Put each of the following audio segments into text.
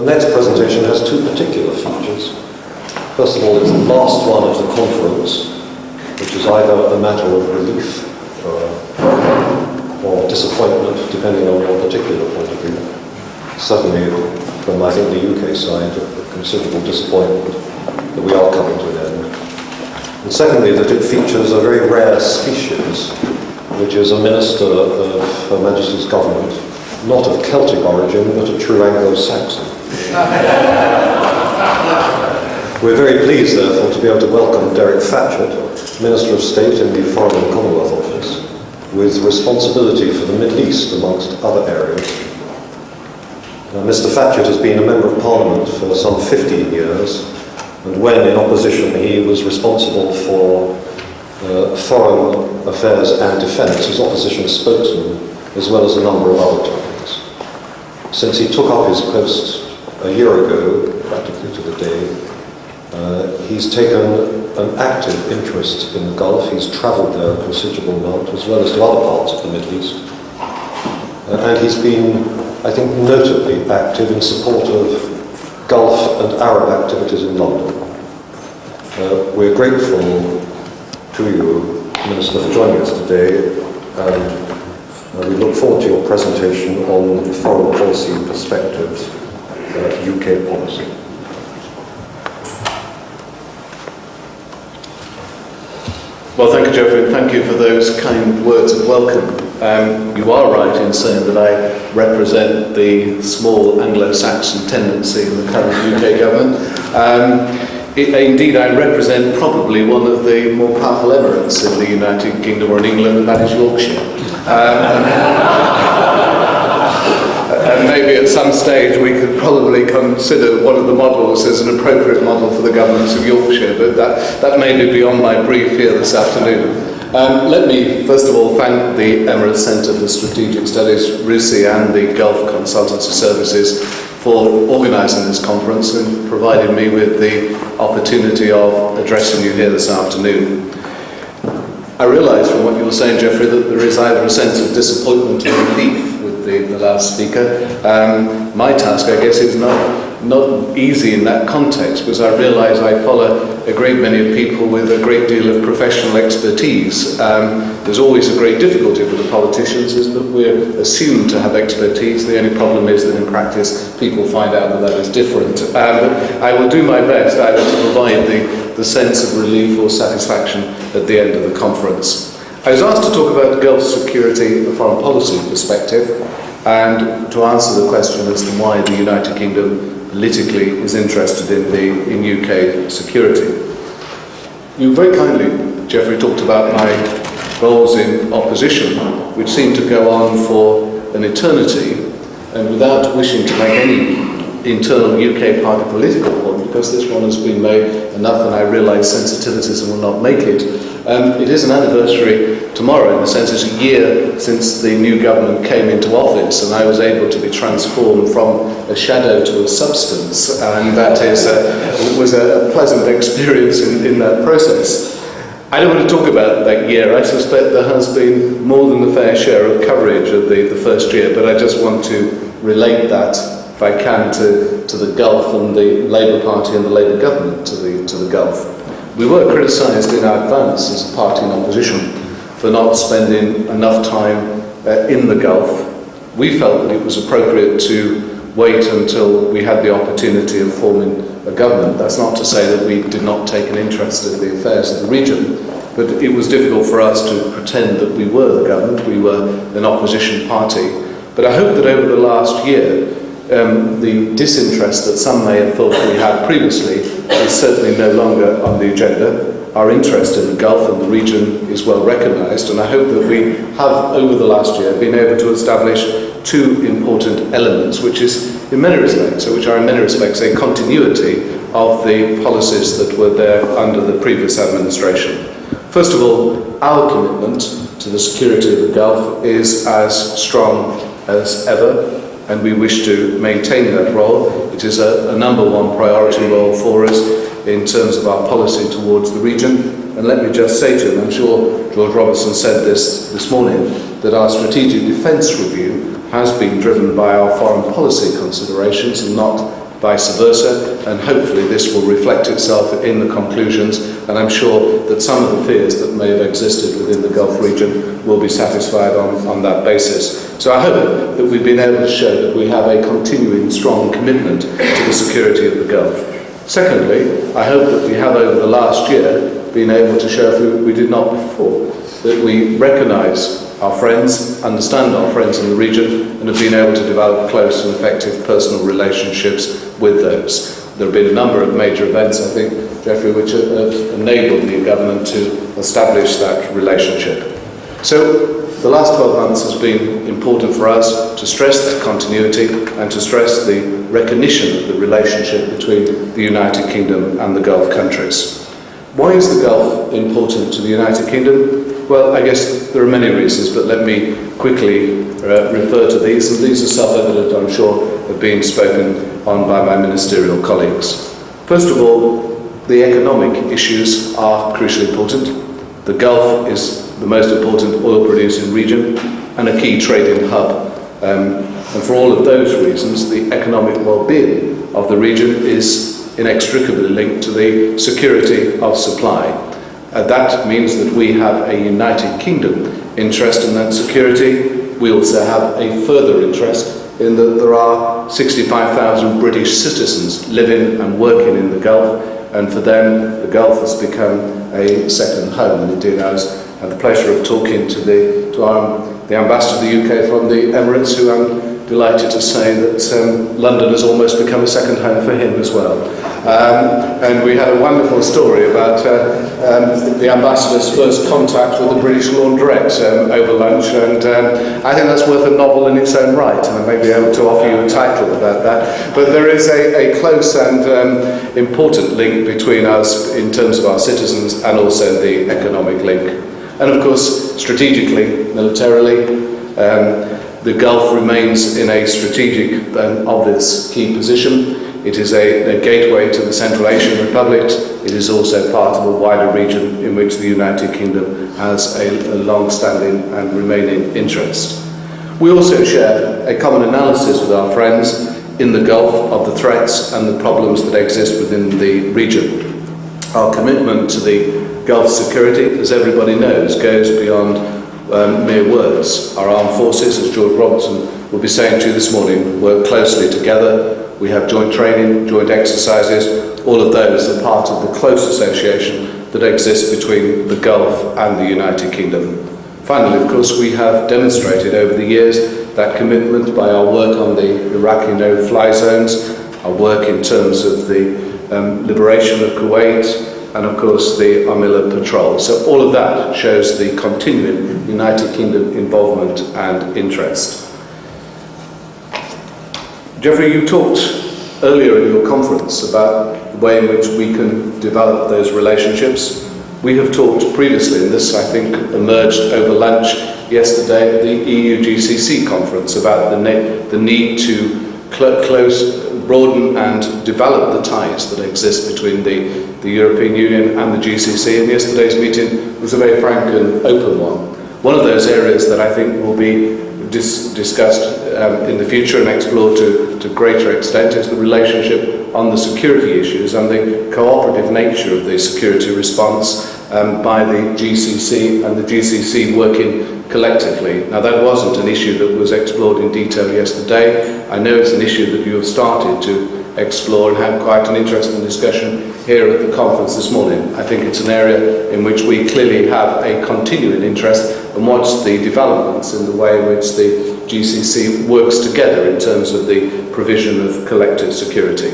next presentation has two particular features. First of all, it's the last one of the conference, which is either a matter of relief or disappointment, depending on your particular point of view. Certainly, from I think the UK side, a considerable disappointment that we are coming to an end. And secondly, that it features a very rare species, which is a minister of Her Majesty's government, not of Celtic origin, but a true Anglo-Saxon. We're very pleased, therefore, to be able to welcome DREK, Minister of State in the Foreign and Commonwealth Office, with responsibility for the Middle East, amongst other areas. Mr. Fatchett has been a Member of Parliament for some 15 years, and when in opposition he was responsible for foreign affairs and defence as opposition spokesman, as well as a number of other topics. Since he took up his post a year ago, practically to the day, he's taken an active interest in the Gulf. He's travelled there a considerable amount, as well as to other parts of the Middle East. And he's been, I think, notably active in support of Gulf and Arab activities in London. We're grateful to you, Minister, for joining us today, and we look forward to your presentation on foreign policy perspectives, UK policy. Well, thank you, Geoffrey, and thank you for those kind words of welcome. You are right in saying that I represent the small Anglo-Saxon tendency in the current UK government. Indeed, I represent probably one of the more powerful emirates in the United Kingdom or in England, and that is Yorkshire. And maybe at some stage we could probably consider one of the models as an appropriate model for the governments of Yorkshire, but that may be beyond my brief here this afternoon. Let me first of all thank the Emirates Centre for Strategic Studies, RUSI, and the Gulf Consultancy Services for organising this conference and providing me with the opportunity of addressing you here this afternoon. I realise from what you were saying, Geoffrey, that there is either a sense of disappointment or relief with the last speaker. My task, I guess, is not easy in that context, because I realise I follow a great many people with a great deal of professional expertise. There's always a great difficulty for the politicians, is that we're assumed to have expertise. The only problem is that in practice people find out that is different. But I will do my best either to provide the sense of relief or satisfaction at the end of the conference. I was asked to talk about Gulf security from a foreign policy perspective, and to answer the question as to why the United Kingdom politically is interested in UK security. You very kindly, Geoffrey, talked about my roles in opposition, which seem to go on for an eternity, and without wishing to make any internal UK party political point, because this one has been made enough and I realise sensitivities and will not make it. It is an anniversary tomorrow, in the sense it's a year since the new government came into office, and I was able to be transformed from a shadow to a substance, and that was a pleasant experience in that process. I don't want to talk about that year. I suspect there has been more than the fair share of coverage of the first year, but I just want to relate that, if I can, to the Gulf and the Labour Party and the Labour government to the Gulf. We were criticised in advance as a party in opposition for not spending enough time in the Gulf. We felt that it was appropriate to wait until we had the opportunity of forming a government. That's not to say that we did not take an interest in the affairs of the region, but it was difficult for us to pretend that we were the government. We were an opposition party. But I hope that over the last year, the disinterest that some may have thought we had previously is certainly no longer on the agenda. Our interest in the Gulf and the region is well recognised, and I hope that we have, over the last year, been able to establish two important elements, which are in many respects a continuity of the policies that were there under the previous administration. First of all, our commitment to the security of the Gulf is as strong as ever, and we wish to maintain that role. It is a number one priority role for us in terms of our policy towards the region. And let me just say to you, and I'm sure George Robertson said this morning, that our strategic defence review has been driven by our foreign policy considerations and not vice versa, and hopefully this will reflect itself in the conclusions, and I'm sure that some of the fears that may have existed within the Gulf region will be satisfied on that basis. So I hope that we've been able to show that we have a continuing strong commitment to the security of the Gulf. Secondly, I hope that we have over the last year been able to show, if we did not before, that we recognise our friends, understand our friends in the region, and have been able to develop close and effective personal relationships with those. There have been a number of major events, I think, Geoffrey, which have enabled the government to establish that relationship. So the last 12 months has been important for us to stress that continuity and to stress the recognition of the relationship between the United Kingdom and the Gulf countries. Why is the Gulf important to the United Kingdom? Well, I guess there are many reasons, but let me quickly refer to these, and these are self-evident, I'm sure, have been spoken on by my ministerial colleagues. First of all, the economic issues are crucially important. The Gulf is the most important oil-producing region and a key trading hub. And for all of those reasons, the economic well-being of the region is inextricably linked to the security of supply. That means that we have a United Kingdom interest in that security. We also have a further interest in that there are 65,000 British citizens living and working in the Gulf, and for them the Gulf has become a second home. And indeed, I had the pleasure of talking to the ambassador of the UK from the Emirates, who I'm delighted to say that London has almost become a second home for him as well. And we had a wonderful story about the ambassador's first contact with the British laundrette over lunch, and I think that's worth a novel in its own right, and I may be able to offer you a title about that. But there is a close and important link between us in terms of our citizens and also the economic link. And of course, strategically, militarily, the Gulf remains in a strategic and obvious key position. It is a gateway to the Central Asian republics. It is also part of a wider region in which the United Kingdom has a long-standing and remaining interest. We also share a common analysis with our friends in the Gulf of the threats and the problems that exist within the region. Our commitment to the Gulf security, as everybody knows, goes beyond mere words. Our armed forces, as George Robertson will be saying to you this morning, work closely together. We have joint training, joint exercises. All of those are part of the close association that exists between the Gulf and the United Kingdom. Finally, of course, we have demonstrated over the years that commitment by our work on the Iraqi no-fly zones, our work in terms of the liberation of Kuwait, and of course the Armilla patrol. So all of that shows the continuing United Kingdom involvement and interest. Geoffrey, you talked earlier in your conference about the way in which we can develop those relationships. We have talked previously, and this I think emerged over lunch yesterday at the EU-GCC conference, about the need to broaden and develop the ties that exist between the European Union and the GCC, and yesterday's meeting was a very frank and open one. One of those areas that I think will be discussed in the future and explored to greater extent is the relationship on the security issues and the cooperative nature of the security response by the GCC and the GCC working collectively. Now, that wasn't an issue that was explored in detail yesterday. I know it's an issue that you have started to explore and had quite an interesting discussion here at the conference this morning. I think it's an area in which we clearly have a continuing interest and watch the developments in the way in which the GCC works together in terms of the provision of collective security.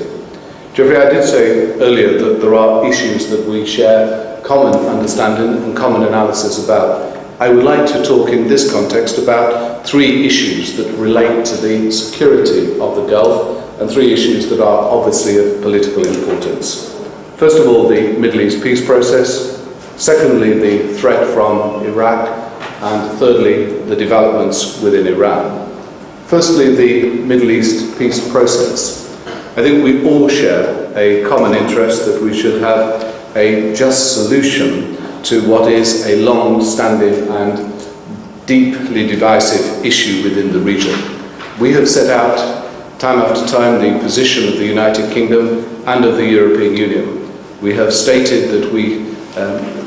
Geoffrey, I did say earlier that there are issues that we share common understanding and common analysis about. I would like to talk in this context about three issues that relate to the security of the Gulf and three issues that are obviously of political importance. First of all, the Middle East peace process. Secondly, the threat from Iraq. And thirdly, the developments within Iran. Firstly, the Middle East peace process. I think we all share a common interest that we should have a just solution to what is a long-standing and deeply divisive issue within the region. We have set out time after time, the position of the United Kingdom and of the European Union. We have stated that we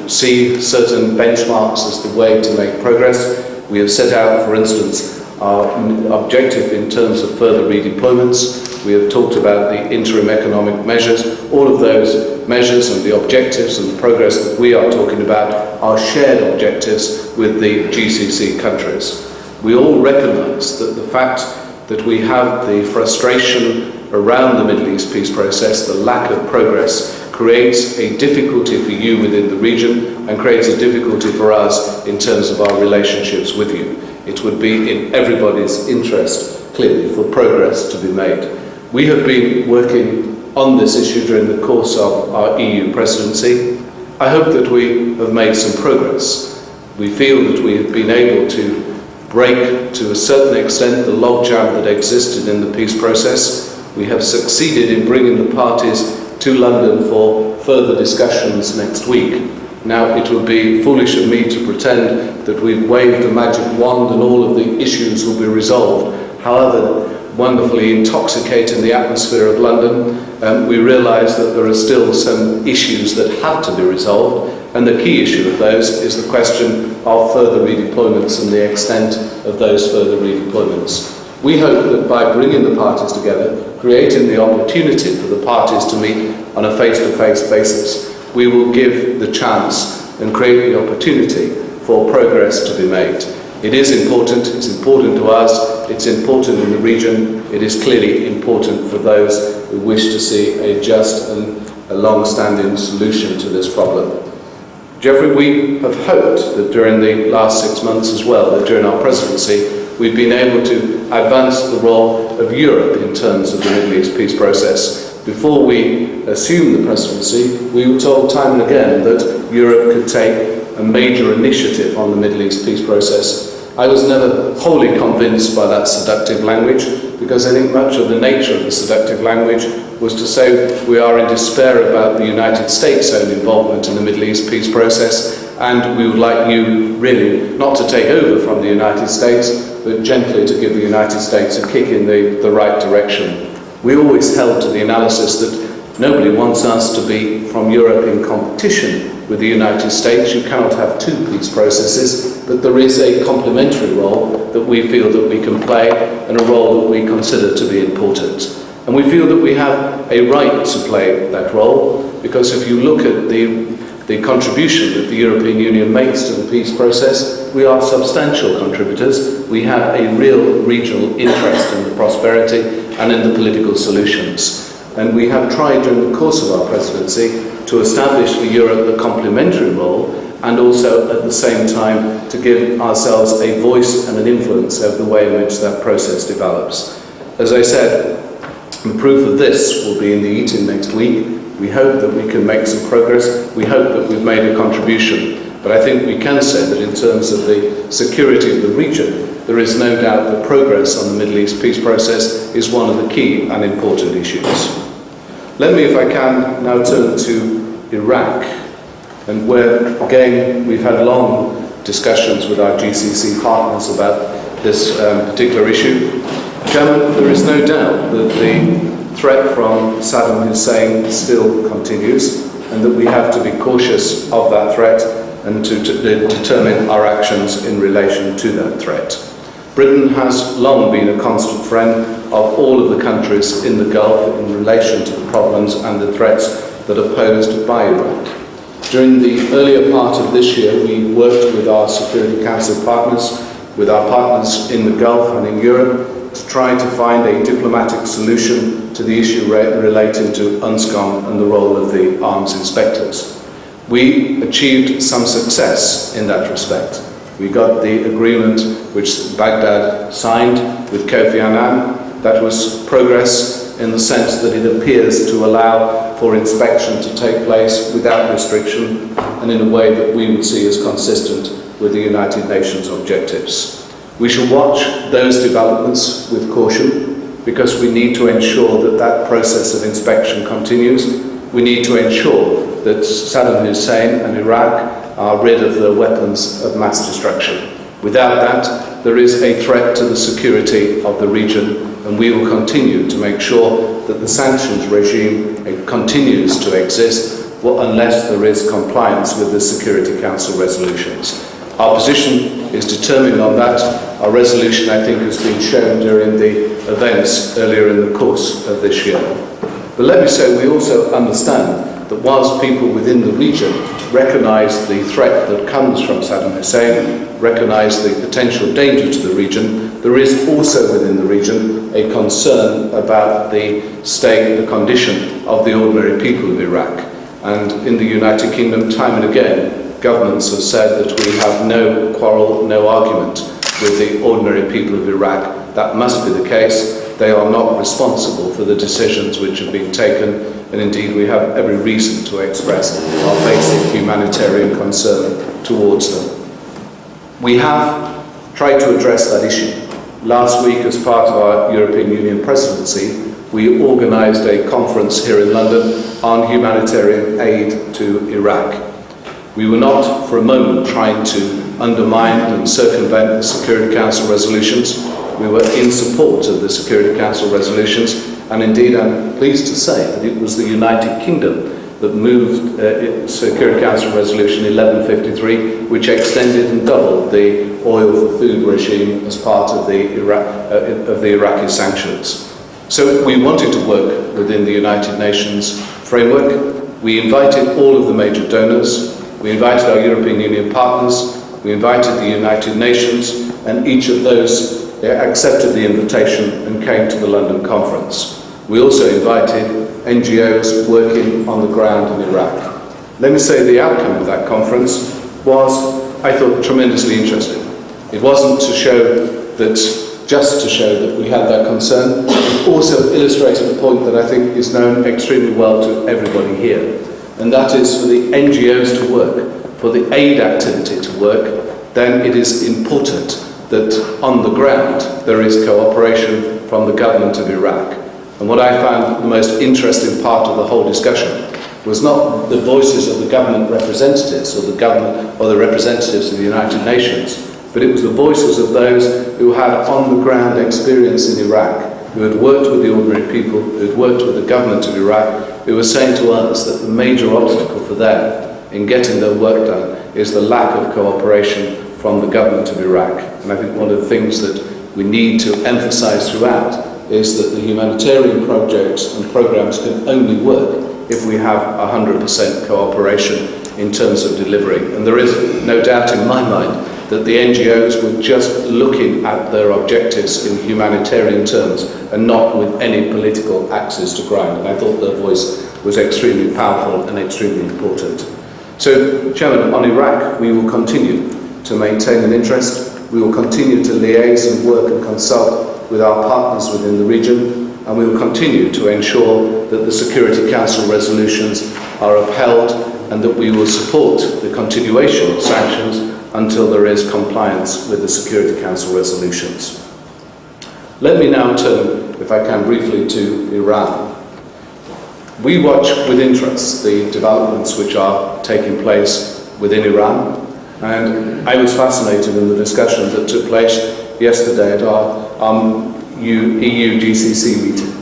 see certain benchmarks as the way to make progress. We have set out, for instance, our objective in terms of further redeployments. We have talked about the interim economic measures. All of those measures and the objectives and the progress that we are talking about are shared objectives with the GCC countries. We all recognise that the fact that we have the frustration around the Middle East peace process, the lack of progress, creates a difficulty for you within the region and creates a difficulty for us in terms of our relationships with you. It would be in everybody's interest, clearly, for progress to be made. We have been working on this issue during the course of our EU presidency. I hope that we have made some progress. We feel that we have been able to break, to a certain extent, the logjam that existed in the peace process. We have succeeded in bringing the parties to London for further discussions next week. Now, it would be foolish of me to pretend that we've waved a magic wand and all of the issues will be resolved. However wonderfully intoxicating the atmosphere of London, we realise that there are still some issues that have to be resolved, and the key issue of those is the question of further redeployments and the extent of those further redeployments. We hope that by bringing the parties together, creating the opportunity for the parties to meet on a face-to-face basis, we will give the chance and create the opportunity for progress to be made. It is important, it's important to us, it's important in the region, it is clearly important for those who wish to see a just and a long-standing solution to this problem. Geoffrey, we have hoped that during the last 6 months as well, that during our presidency, we've been able to advance the role of Europe in terms of the Middle East peace process. Before we assumed the presidency, we were told time and again that Europe could take a major initiative on the Middle East peace process. I was never wholly convinced by that seductive language, because I think much of the nature of the seductive language was to say we are in despair about the United States' own involvement in the Middle East peace process, and we would like you really not to take over from the United States, but gently to give the United States a kick in the right direction. We always held to the analysis that nobody wants us to be, from Europe, in competition with the United States. You cannot have two peace processes, but there is a complementary role that we feel that we can play, and a role that we consider to be important. And we feel that we have a right to play that role, because if you look at the contribution that the European Union makes to the peace process, we are substantial contributors. We have a real regional interest in the prosperity and in the political solutions. And we have tried during the course of our presidency to establish for Europe the complementary role, and also at the same time to give ourselves a voice and an influence over the way in which that process develops. As I said, the proof of this will be in the eating next week. We hope that we can make some progress. We hope that we've made a contribution. But I think we can say that in terms of the security of the region, there is no doubt that progress on the Middle East peace process is one of the key and important issues. Let me, if I can, now turn to Iraq, and where, again, we've had long discussions with our GCC partners about this particular issue. Chairman, there is no doubt that the threat from Saddam Hussein still continues, and that we have to be cautious of that threat and to determine our actions in relation to that threat. Britain has long been a constant friend of all of the countries in the Gulf in relation to the problems and the threats that are posed by Iraq. During the earlier part of this year, we worked with our Security Council partners, with our partners in the Gulf and in Europe, to try to find a diplomatic solution to the issue relating to UNSCOM and the role of the arms inspectors. We achieved some success in that respect. We got the agreement which Baghdad signed with Kofi Annan. That was progress in the sense that it appears to allow for inspection to take place without restriction and in a way that we would see as consistent with the United Nations objectives. We shall watch those developments with caution, because we need to ensure that that process of inspection continues. We need to ensure that Saddam Hussein and Iraq are rid of the weapons of mass destruction. Without that, there is a threat to the security of the region, and we will continue to make sure that the sanctions regime continues to exist unless there is compliance with the Security Council resolutions. Our position is determined on that. Our resolution, I think, has been shown during the events earlier in the course of this year. But let me say, we also understand that whilst people within the region recognise the threat that comes from Saddam Hussein, recognise the potential danger to the region, there is also within the region a concern about the state, the condition of the ordinary people of Iraq. And in the United Kingdom, time and again, governments have said that we have no quarrel, no argument with the ordinary people of Iraq. That must be the case. They are not responsible for the decisions which have been taken, and indeed we have every reason to express our basic humanitarian concern towards them. We have tried to address that issue. Last week, as part of our European Union presidency, we organised a conference here in London on humanitarian aid to Iraq. We were not for a moment trying to undermine and circumvent the Security Council resolutions. We were in support of the Security Council resolutions, and indeed I'm pleased to say that it was the United Kingdom that moved Security Council Resolution 1153, which extended and doubled the oil for food regime as part of the Iraqi sanctions. So we wanted to work within the United Nations framework. We invited all of the major donors. We invited our European Union partners. We invited the United Nations, and each of those accepted the invitation and came to the London conference. We also invited NGOs working on the ground in Iraq. Let me say the outcome of that conference was, I thought, tremendously interesting. It wasn't just to show that we had that concern. It also illustrated a point that I think is known extremely well to everybody here, and that is for the NGOs to work, for the aid activity to work, then it is important that on the ground there is cooperation from the government of Iraq. And what I found the most interesting part of the whole discussion was not the voices of the government representatives or the representatives of the United Nations, but it was the voices of those who had on the ground experience in Iraq, who had worked with the ordinary people, who had worked with the government of Iraq, who were saying to us that the major obstacle for them in getting their work done is the lack of cooperation from the government of Iraq. And I think one of the things that we need to emphasize throughout is that the humanitarian projects and programs can only work if we have 100% cooperation in terms of delivery. And there is no doubt in my mind that the NGOs were just looking at their objectives in humanitarian terms and not with any political axes to grind. And I thought their voice was extremely powerful and extremely important. So, Chairman, on Iraq, we will continue to maintain an interest. We will continue to liaise and work and consult with our partners within the region, and we will continue to ensure that the Security Council resolutions are upheld and that we will support the continuation of sanctions until there is compliance with the Security Council resolutions. Let me now turn, if I can briefly, to Iran. We watch with interest the developments which are taking place within Iran, and I was fascinated in the discussion that took place yesterday at our EU GCC meeting.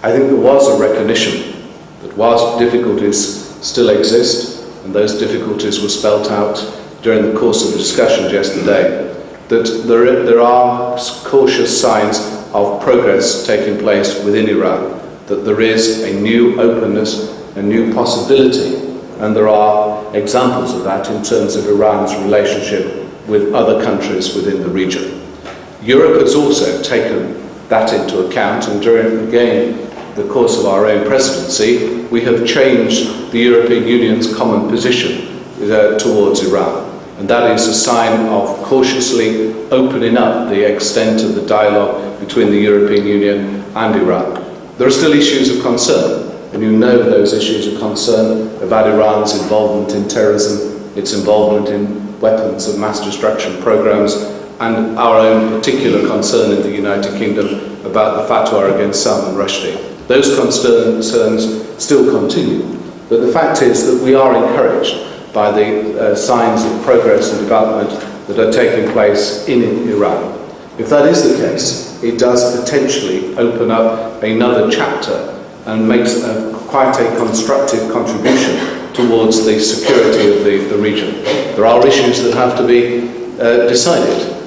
I think there was a recognition that whilst difficulties still exist, and those difficulties were spelt out during the course of the discussions yesterday, that there are cautious signs of progress taking place within Iran, that there is a new openness, a new possibility, and there are examples of that in terms of Iran's relationship with other countries within the region. Europe has also taken that into account, and during, again, the course of our own presidency, we have changed the European Union's common position towards Iran. And that is a sign of cautiously opening up the extent of the dialogue between the European Union and Iran. There are still issues of concern, and you know those issues of concern about Iran's involvement in terrorism, its involvement in weapons of mass destruction programs, and our own particular concern in the United Kingdom about the fatwa against Salman Rushdie. Those concerns still continue, but the fact is that we are encouraged by the signs of progress and development that are taking place in Iran. If that is the case, it does potentially open up another chapter and makes quite a constructive contribution towards the security of the region. There are issues that have to be decided,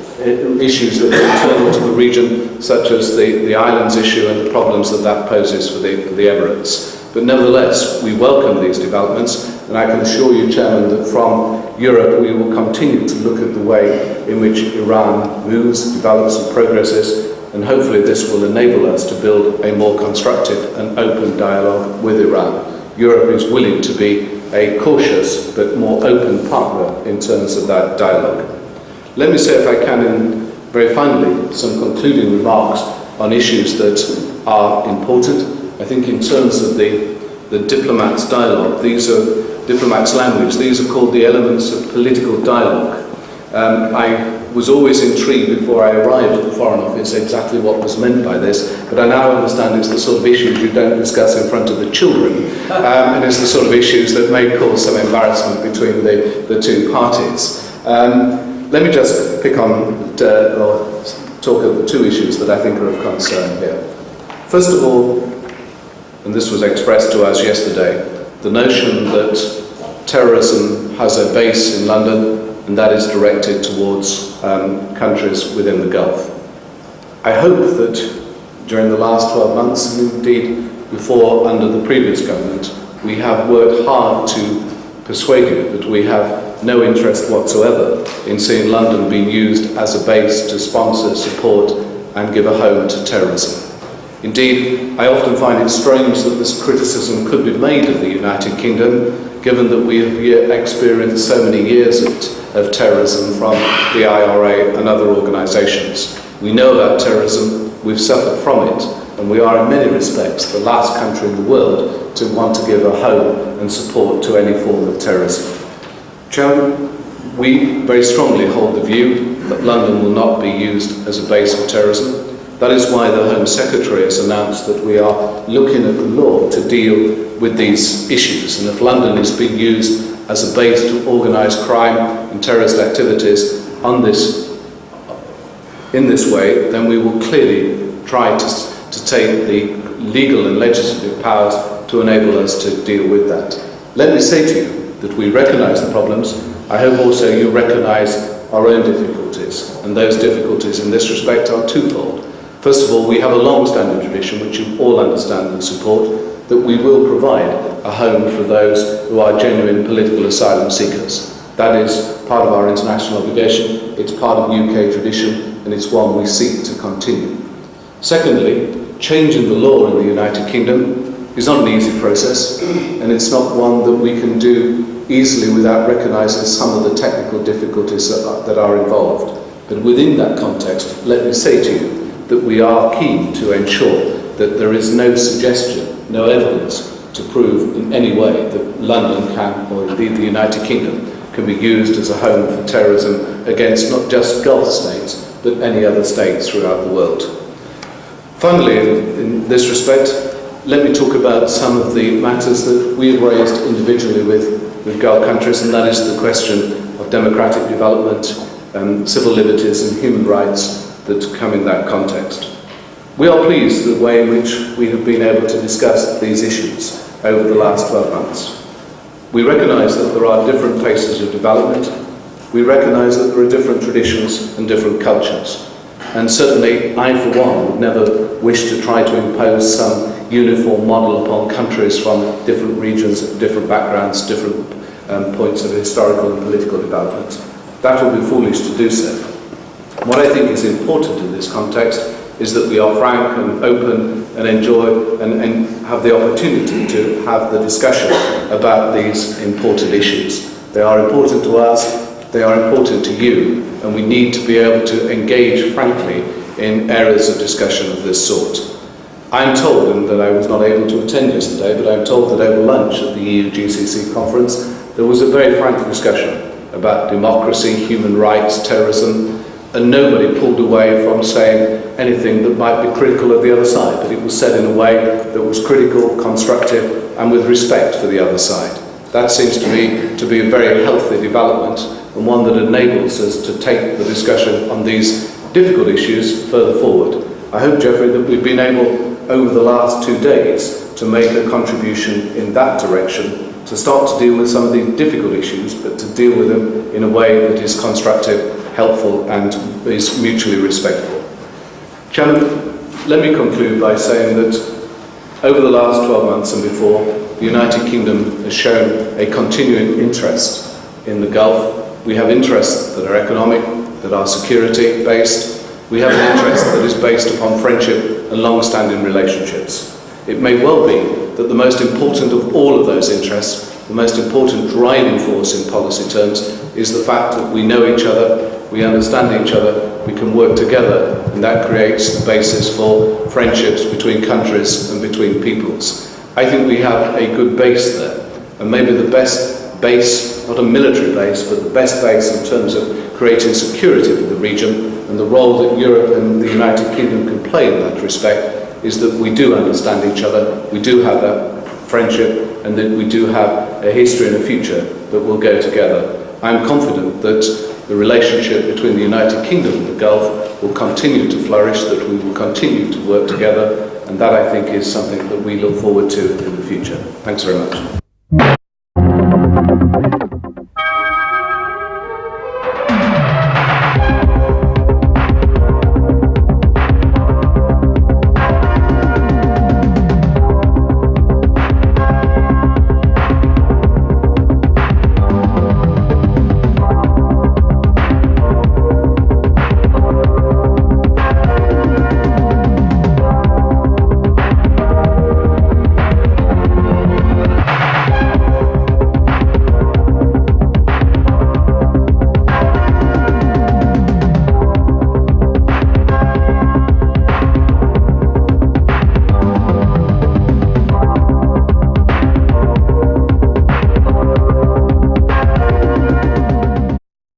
issues that are internal to the region, such as the islands issue and the problems that poses for the Emirates. But nevertheless, we welcome these developments, and I can assure you, Chairman, that from Europe we will continue to look at the way in which Iran moves, develops and progresses, and hopefully this will enable us to build a more constructive and open dialogue with Iran. Europe is willing to be a cautious but more open partner in terms of that dialogue. Let me say, if I can, very finally, some concluding remarks on issues that are important. I think in terms of the diplomats' dialogue, these are diplomats' language, these are called the elements of political dialogue. I was always intrigued before I arrived at the Foreign Office exactly what was meant by this, but I now understand it's the sort of issues you don't discuss in front of the children, and it's the sort of issues that may cause some embarrassment between the two parties. Let me just pick on or talk of the two issues that I think are of concern here. First of all, and this was expressed to us yesterday, the notion that terrorism has a base in London and that is directed towards countries within the Gulf. I hope that during the last 12 months, and indeed before under the previous government, we have worked hard to persuade you that we have no interest whatsoever in seeing London being used as a base to sponsor, support and give a home to terrorism. Indeed, I often find it strange that this criticism could be made of the United Kingdom, given that we have experienced so many years of terrorism from the IRA and other organisations. We know about terrorism, we've suffered from it, and we are in many respects the last country in the world to want to give a home and support to any form of terrorism. Chairman, we very strongly hold the view that London will not be used as a base for terrorism. That is why the Home Secretary has announced that we are looking at the law to deal with these issues, and if London is being used as a base to organise crime and terrorist activities in this way, then we will clearly try to take the legal and legislative powers to enable us to deal with that. Let me say to you that we recognise the problems. I hope also you recognise our own difficulties, and those difficulties in this respect are twofold. First of all, we have a long-standing tradition, which you all understand and support, that we will provide a home for those who are genuine political asylum seekers. That is part of our international obligation, it's part of UK tradition, and it's one we seek to continue. Secondly, changing the law in the United Kingdom is not an easy process, and it's not one that we can do easily without recognising some of the technical difficulties that are involved. But within that context, let me say to you that we are keen to ensure that there is no suggestion, no evidence to prove in any way that London can, or indeed the United Kingdom, can be used as a home for terrorism against not just Gulf states, but any other states throughout the world. Finally, in this respect, let me talk about some of the matters that we have raised individually with Gulf countries, and that is the question of democratic development, civil liberties and human rights that come in that context. We are pleased with the way in which we have been able to discuss these issues over the last 12 months. We recognise that there are different paces of development. We recognise that there are different traditions and different cultures. And certainly, I for one would never wish to try to impose some uniform model upon countries from different regions, different backgrounds, different points of historical and political development. That would be foolish to do so. What I think is important in this context is that we are frank and open and enjoy and have the opportunity to have the discussion about these important issues. They are important to us, they are important to you, and we need to be able to engage frankly in areas of discussion of this sort. I'm told, and that I was not able to attend yesterday, but I'm told that over lunch at the EU-GCC conference there was a very frank discussion about democracy, human rights, terrorism, and nobody pulled away from saying anything that might be critical of the other side, but it was said in a way that was critical, constructive, and with respect for the other side. That seems to me to be a very healthy development, and one that enables us to take the discussion on these difficult issues further forward. I hope, Geoffrey, that we've been able, over the last 2 days, to make a contribution in that direction, to start to deal with some of these difficult issues, but to deal with them in a way that is constructive, helpful, and is mutually respectful. Chairman, let me conclude by saying that over the last 12 months and before, the United Kingdom has shown a continuing interest in the Gulf. We have interests that are economic, that are security-based. We have an interest that is based upon friendship and long-standing relationships. It may well be that the most important of all of those interests, the most important driving force in policy terms, is the fact that we know each other, we understand each other, we can work together, and that creates the basis for friendships between countries and between peoples. I think we have a good base there, and maybe the best base, not a military base, but the best base in terms of creating security for the region, and the role that Europe and the United Kingdom can play in that respect is that we do understand each other, we do have that friendship, and that we do have a history and a future that will go together. I am confident that the relationship between the United Kingdom and the Gulf will continue to flourish, that we will continue to work together, and that, I think, is something that we look forward to in the future. Thanks very much.